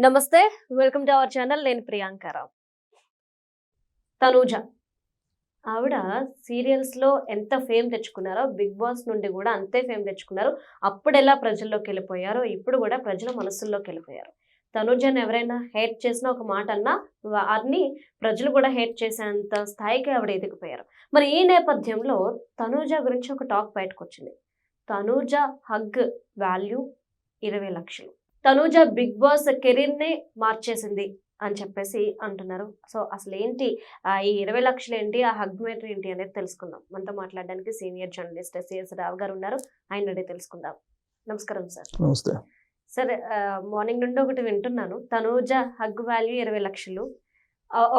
నమస్తే, welcome to our channel. నేను ప్రియాంకరావు. తనూజ ఆవిడ సీరియల్స్లో ఎంత ఫేమ్ తెచ్చుకున్నారో, బిగ్ బాస్ నుండి కూడా అంతే ఫేమ్ తెచ్చుకున్నారు. అప్పుడు ఎలా ప్రజల్లోకి వెళ్ళిపోయారో ఇప్పుడు కూడా ప్రజల మనసుల్లోకి వెళ్ళిపోయారు. తనూజని ఎవరైనా హేట్ చేసినా, ఒక మాట అన్నా వారిని ప్రజలు కూడా హేట్ చేసేంత స్థాయికి ఆవిడ ఎదిగిపోయారు. మరి ఈ నేపథ్యంలో తనూజ గురించి ఒక టాక్ బయటకు వచ్చింది. తనూజ హగ్ వాల్యూ 20 లక్షలు. తనూజ బిగ్ బాస్ కెరీర్నే మార్చేసింది అని చెప్పేసి అంటున్నారు. సో అసలు ఏంటి ఈ 20 లక్షలు ఏంటి, ఆ హగ్ మేటర్ ఏంటి అనేది తెలుసుకుందాం. మనతో మాట్లాడడానికి సీనియర్ జర్నలిస్ట్ సిఎస్ రావు గారు ఉన్నారు. ఆయన అడిగి తెలుసుకుందాం. నమస్కారం సార్. నమస్తే సార్. మార్నింగ్ నుండి ఒకటి వింటున్నాను, తనూజ హగ్ వాల్యూ 20 లక్షలు,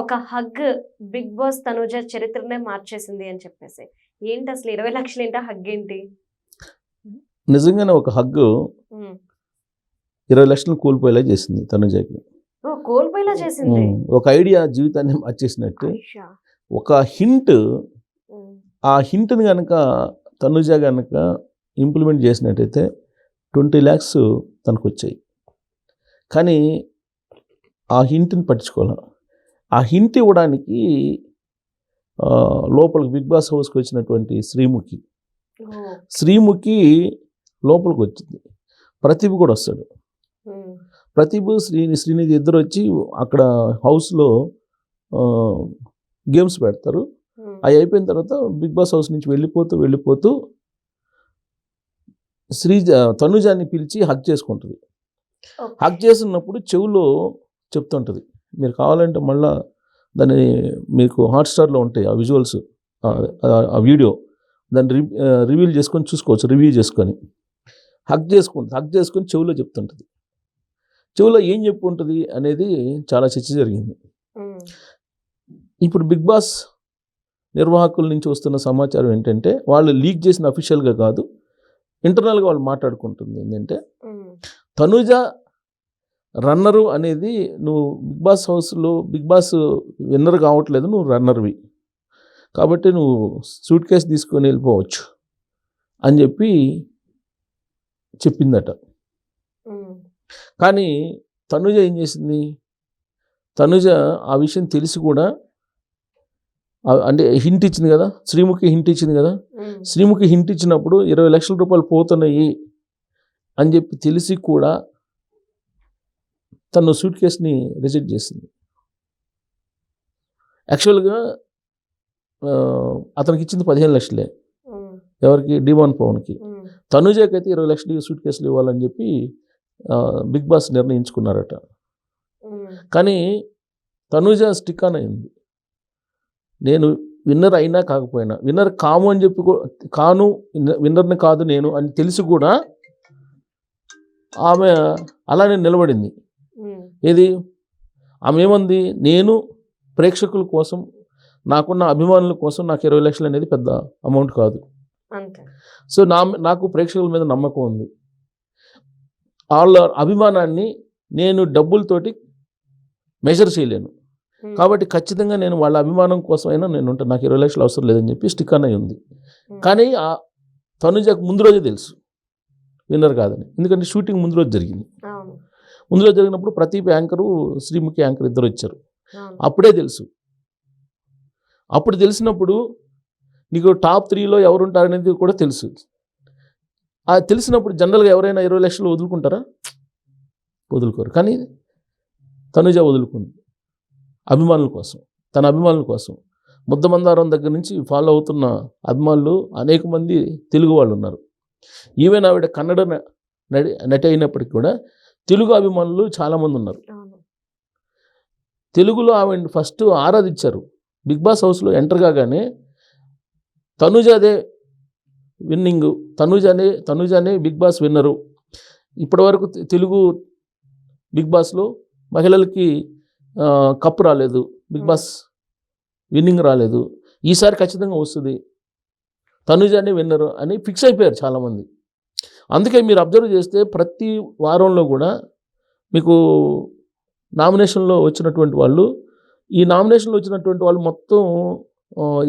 ఒక హగ్ బిగ్ బాస్ తనూజ చరిత్రనే మార్చేసింది అని చెప్పేసి. ఏంటి అసలు 20 లక్షలు ఏంటి, హగ్ ఏంటి? నిజంగానే ఒక హగ్ 20 లక్షలు కోల్పోయేలా చేసింది తనుజకి. కోల్పోయేలా చేసింది. ఒక ఐడియా జీవితాన్ని మార్చేసినట్టు. ఒక హింట్, ఆ హింట్ని కనుక తనుజ కనుక ఇంప్లిమెంట్ చేసినట్టయితే 20 lakhs తనకు వచ్చాయి. కానీ ఆ హింట్ని పట్టించుకోవాలి. ఆ హింట్ ఇవ్వడానికి లోపలికి బిగ్ బాస్ హౌస్కి వచ్చినటువంటి శ్రీముఖి లోపలికి వచ్చింది. ప్రతిభ కూడా వస్తాడు. ప్రతిభ శ్రీనిధి ఇద్దరు వచ్చి అక్కడ హౌస్లో గేమ్స్ పెడతారు. అవి అయిపోయిన తర్వాత బిగ్ బాస్ హౌస్ నుంచి వెళ్ళిపోతూ తనుజాన్ని పిలిచి హగ్ చేసుకుంటుంది. హగ్ చేస్తున్నప్పుడు చెవులో చెప్తుంటుంది. మీరు కావాలంటే మళ్ళీ దాన్ని మీకు హాట్స్టార్లో ఉంటాయి ఆ విజువల్స్, ఆ వీడియో, దాన్ని రివ్యూ చేసుకొని హగ్ చేసుకొని చెవులో చెప్తుంటుంది. చెవులో ఏం చెప్పుంటుంది అనేది చాలా చర్చ జరిగింది. ఇప్పుడు బిగ్ బాస్ నిర్వాహకుల నుంచి వస్తున్న సమాచారం ఏంటంటే, వాళ్ళు లీక్ చేసిన అఫీషియల్గా కాదు, ఇంటర్నల్గా వాళ్ళు మాట్లాడుకుంటుంది ఏంటంటే, తనుజ రన్నరు అనేది, నువ్వు బిగ్ బాస్ హౌస్లో బిగ్ బాస్ విన్నర్ కావట్లేదు, నువ్వు రన్నర్వి కాబట్టి నువ్వు సూట్ కేసు తీసుకొని వెళ్ళిపోవచ్చు అని చెప్పిందట. కానీ తనుజ ఏం చేసింది? తనుజ ఆ విషయం తెలిసి కూడా, అంటే హింట్ ఇచ్చింది కదా, శ్రీముఖి హింట్ ఇచ్చింది కదా, శ్రీముఖి హింట్ ఇచ్చినప్పుడు 20 లక్షల రూపాయలు పోతున్నాయి అని చెప్పి తెలిసి కూడా తను సూట్ కేసుని రిజెక్ట్ చేసింది. యాక్చువల్గా అతనికి ఇచ్చింది 15 లక్షలే. ఎవరికి? డిమాన్ పవన్కి. తనుజకి అయితే 20 లక్షలు సూట్ కేసులు ఇవ్వాలని చెప్పి బిగ్ బాస్ నిర్ణయించుకున్నారట. కానీ తనుజ స్టిక్ ఆన్ అయింది. నేను విన్నర్ అయినా కాకపోయినా, విన్నర్ కాము అని చెప్పి కాను, విన్నర్ని కాదు నేను అని తెలిసి కూడా ఆమె అలానే నిలబడింది. ఏది? ఆమె ఏమంది? నేను ప్రేక్షకుల కోసం, నాకున్న అభిమానుల కోసం నాకు 20 లక్షలు అనేది పెద్ద అమౌంట్ కాదు. సో నాకు ప్రేక్షకుల మీద నమ్మకం ఉంది. వాళ్ళ అభిమానాన్ని నేను డబ్బులతోటి మెజర్ చేయలేను. కాబట్టి ఖచ్చితంగా నేను వాళ్ళ అభిమానం కోసమైనా నేను ఉంటాను, నాకు 20 లక్షలు అవసరం లేదని చెప్పి స్టిక్ అనే ఉంది. కానీ ఆ తనుజకు ముందు రోజే తెలుసు విన్నర్ కాదని. ఎందుకంటే షూటింగ్ ముందు రోజు జరిగింది. ముందు రోజు జరిగినప్పుడు ప్రదీప్ యాంకరు, శ్రీముఖి యాంకర్ ఇద్దరు వచ్చారు. అప్పుడే తెలుసు. అప్పుడు తెలిసినప్పుడు నీకు టాప్ 3లో ఎవరుంటారనేది కూడా తెలుసు. అది తెలిసినప్పుడు జనరల్గా ఎవరైనా 20 లక్షలు వదులుకుంటారా? వదులుకోరు. కానీ తనుజ వదులుకుంది అభిమానుల కోసం, తన అభిమానుల కోసం. ముద్దమందారం దగ్గర నుంచి ఫాలో అవుతున్న అభిమానులు అనేక మంది తెలుగు వాళ్ళు ఉన్నారు. ఈవెన్ ఆవిడ కన్నడ నటి అయినప్పటికీ కూడా తెలుగు అభిమానులు చాలామంది ఉన్నారు. తెలుగులో ఆవిడ ఫస్ట్ ఆరాధించారు. బిగ్ బాస్ హౌస్లో ఎంటర్ కాగానే తనుజాదే విన్నింగ్, తనుజానే బిగ్ బాస్ విన్నరు. ఇప్పటివరకు తెలుగు బిగ్ బాస్లో మహిళలకి కప్పు రాలేదు, బిగ్ బాస్ విన్నింగ్ రాలేదు, ఈసారి ఖచ్చితంగా వస్తుంది, తనుజానే విన్నరు అని ఫిక్స్ అయిపోయారు చాలామంది. అందుకే మీరు అబ్జర్వ్ చేస్తే ప్రతి వారంలో కూడా మీకు నామినేషన్లో వచ్చినటువంటి వాళ్ళు, ఈ నామినేషన్లో వచ్చినటువంటి వాళ్ళు మొత్తం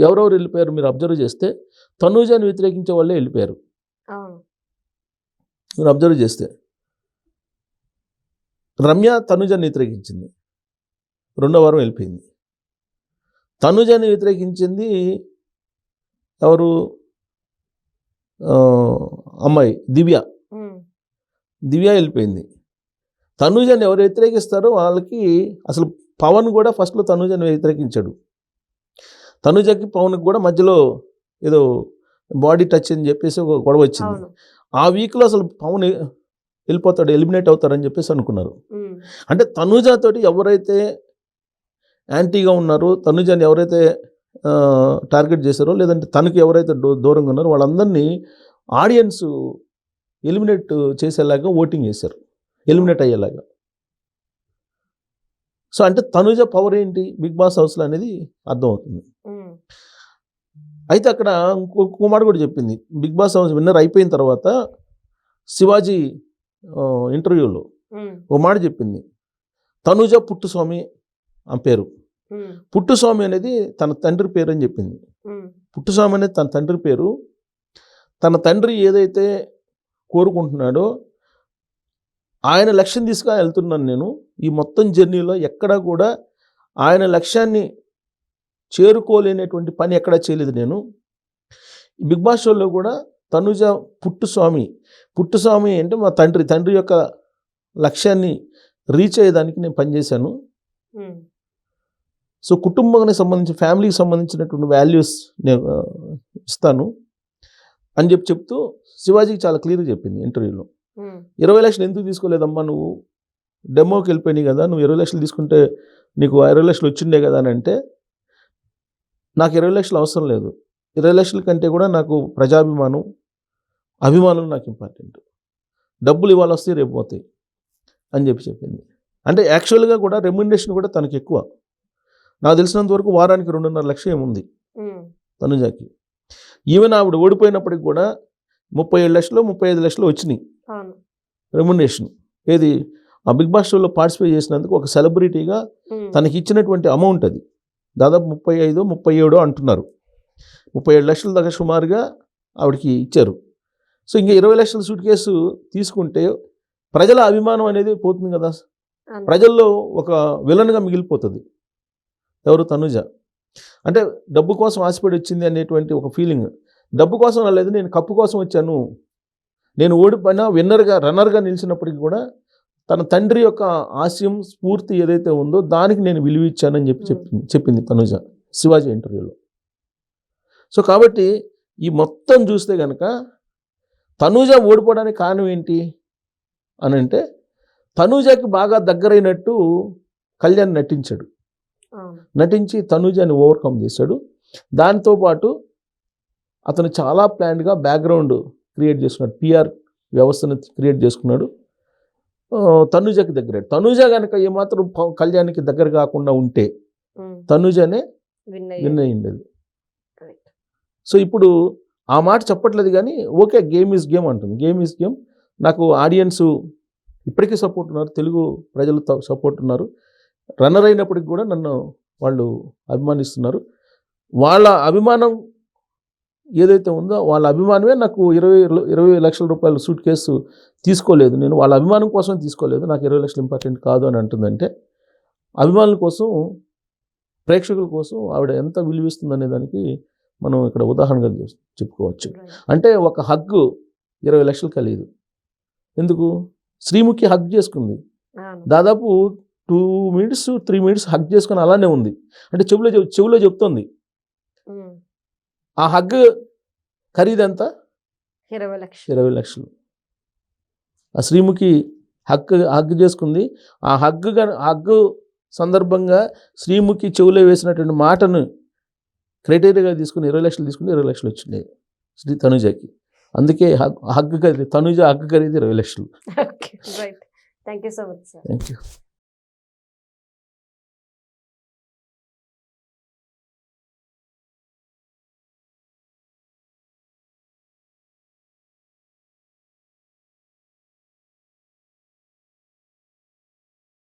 ఎవరెవరు వెళ్ళిపోయారు మీరు అబ్జర్వ్ చేస్తే తనుజాని వ్యతిరేకించే వాళ్ళే వెళ్ళిపోయారు. మీరు అబ్జర్వ్ చేస్తే రమ్య తనుజని వ్యతిరేకించింది, రెండో వారం వెళ్ళిపోయింది. తనుజని వ్యతిరేకించింది ఎవరు, అమ్మాయి దివ్య వెళ్ళిపోయింది. తనుజని ఎవరు వ్యతిరేకిస్తారో వాళ్ళకి అసలు పవన్ కూడా ఫస్ట్లో తనుజని వ్యతిరేకించాడు. తనుజకి పవన్కి కూడా మధ్యలో ఏదో బాడీ టచ్ అని చెప్పేసి ఒక గొడవ వచ్చింది. ఆ వీక్లో అసలు పవన్ వెళ్ళిపోతాడు, ఎలిమినేట్ అవుతారని చెప్పేసి అనుకున్నారు. అంటే తనుజతోటి ఎవరైతే యాంటీగా ఉన్నారో, తనుజని ఎవరైతే టార్గెట్ చేశారో, లేదంటే తనకి ఎవరైతే దూరంగా ఉన్నారో వాళ్ళందరినీ ఆడియన్స్ ఎలిమినేట్ చేసేలాగా ఓటింగ్ చేశారు, ఎలిమినేట్ అయ్యేలాగా. సో అంటే తనుజ పవర్ ఏంటి బిగ్ బాస్ హౌస్లో అనేది అర్థమవుతుంది. అయితే అక్కడ ఇంకో మాట కూడా చెప్పింది, బిగ్ బాస్ హౌస్ విన్నర్ అయిపోయిన తర్వాత శివాజీ ఇంటర్వ్యూలో ఓ మాట చెప్పింది, తనుజ పుట్టుస్వామి ఆ పేరు, పుట్టుస్వామి అనేది తన తండ్రి పేరు అని చెప్పింది. పుట్టుస్వామి అనేది తన తండ్రి పేరు. తన తండ్రి ఏదైతే కోరుకుంటున్నాడో ఆయన లక్ష్యం తీసుకొని వెళ్తున్నాను నేను. ఈ మొత్తం జర్నీలో ఎక్కడా కూడా ఆయన లక్ష్యాన్ని చేరుకోలేనటువంటి పని ఎక్కడా చేయలేదు నేను. బిగ్ బాస్ షోలో కూడా తనుజ పుట్టుస్వామి అంటే మా తండ్రి యొక్క లక్ష్యాన్ని రీచ్ అయ్యేదానికి నేను పనిచేశాను. సో కుటుంబానికి సంబంధించి, ఫ్యామిలీకి సంబంధించినటువంటి వాల్యూస్ నేను ఇస్తాను అని చెప్తూ శివాజీకి చాలా క్లియర్గా చెప్పింది ఇంటర్వ్యూలో. 20 లక్షలు ఎందుకు తీసుకోలేదమ్మా, నువ్వు డెమోకి వెళ్ళిపోయినాయి కదా, నువ్వు 20 లక్షలు తీసుకుంటే నీకు 20 లక్షలు వచ్చిండే కదా అని అంటే, నాకు 20 లక్షలు అవసరం లేదు, 20 లక్షల కంటే కూడా నాకు అభిమానులు నాకు ఇంపార్టెంట్, డబ్బులు ఇవాళ వస్తే రేపు పోతాయి అని చెప్పింది. అంటే యాక్చువల్గా కూడా రెమ్యునరేషన్ కూడా తనకి ఎక్కువ. నాకు తెలిసినంత వరకు వారానికి 2.5 లక్షలు ఏముంది తనుజాకి. ఈవెన్ ఆవిడ ఓడిపోయినప్పటికి కూడా 37 లక్షలు 35 లక్షలు వచ్చినాయి రెమ్యునరేషన్. ఏది ఆ బిగ్ బాస్ షోలో పార్టిసిపేట్ చేసినందుకు ఒక సెలబ్రిటీగా తనకి ఇచ్చినటువంటి అమౌంట్ అది దాదాపు 35-37 అంటున్నారు. 37 లక్షల దాకా సుమారుగా ఆవిడకి ఇచ్చారు. సో ఇంకా 20 లక్షల సూట్ కేసు తీసుకుంటే ప్రజల అభిమానం అనేది పోతుంది కదా, ప్రజల్లో ఒక విలన్గా మిగిలిపోతుంది. ఎవరు, తనుజ. అంటే డబ్బు కోసం ఆశపడి వచ్చింది అనేటువంటి ఒక ఫీలింగ్. డబ్బు కోసం రాలేదు, నేను కప్పు కోసం వచ్చాను, నేను ఓడిపోయినా రన్నర్గా నిలిచినప్పటికీ కూడా తన తండ్రి యొక్క ఆశయం స్ఫూర్తి ఏదైతే ఉందో దానికి నేను విలువ ఇచ్చానని చెప్పింది తనుజ శివాజీ ఇంటర్వ్యూలో. సో కాబట్టి ఈ మొత్తం చూస్తే కనుక తనుజ ఓడిపోవడానికి కారణం ఏంటి అని అంటే, తనుజకి బాగా దగ్గరైనట్టు కళ్యాణ్ నటించి తనుజని ఓవర్కమ్ చేశాడు. దాంతోపాటు అతను చాలా ప్లాన్డ్గా బ్యాక్గ్రౌండ్ క్రియేట్ చేసుకున్నాడు, పిఆర్ వ్యవస్థను క్రియేట్ చేసుకున్నాడు. తనుజకి దగ్గర, తనుజ కనుక ఏమాత్రం కళ్యాణ్కి దగ్గర కాకుండా ఉంటే తనుజనే విన్ అయ్యిండేది. సో ఇప్పుడు ఆ మాట చెప్పట్లేదు కానీ ఓకే, గేమ్ ఈజ్ గేమ్ అంటుంది. Game is game. నాకు ఆడియన్స్ ఇప్పటికీ సపోర్ట్ ఉన్నారు, తెలుగు ప్రజలు సపోర్ట్ ఉన్నారు. రన్నర్ అయినప్పటికి కూడా నన్ను వాళ్ళు అభిమానిస్తున్నారు. వాళ్ళ అభిమానం ఏదైతే ఉందో వాళ్ళ అభిమానమే నాకు 20 లక్షల రూపాయల సూట్ కేసు తీసుకోలేదు. నేను వాళ్ళ అభిమానం కోసం తీసుకోలేదు, నాకు 20 లక్షలు ఇంపార్టెంట్ కాదు అని అంటుందంటే, అభిమానుల కోసం, ప్రేక్షకుల కోసం ఆవిడ ఎంత విలువిస్తుందనే దానికి మనం ఇక్కడ ఉదాహరణగా చెప్పుకోవచ్చు. అంటే ఒక హగ్గు 20 లక్షలు కలియదు. ఎందుకు? శ్రీముఖి హగ్ చేసుకుంది, దాదాపు 2 minutes 3 minutes హగ్ చేసుకుని అలానే ఉంది. అంటే చెవులో చెప్తుంది. ఆ హగ్ ఖరీదంతా 20 లక్షలు. ఆ శ్రీముఖి హగ్ చేసుకుంది. ఆ హగ్ సందర్భంగా శ్రీముఖి చెవులో వేసినటువంటి మాటను క్రైటీరియాగా తీసుకుని 20 లక్షలు తీసుకుని 20 లక్షలు వచ్చినాయి తనుజకి. అందుకే తనుజ హగ్ ఖరీదు 20 లక్షలు. Thank you so much sir. Thank you.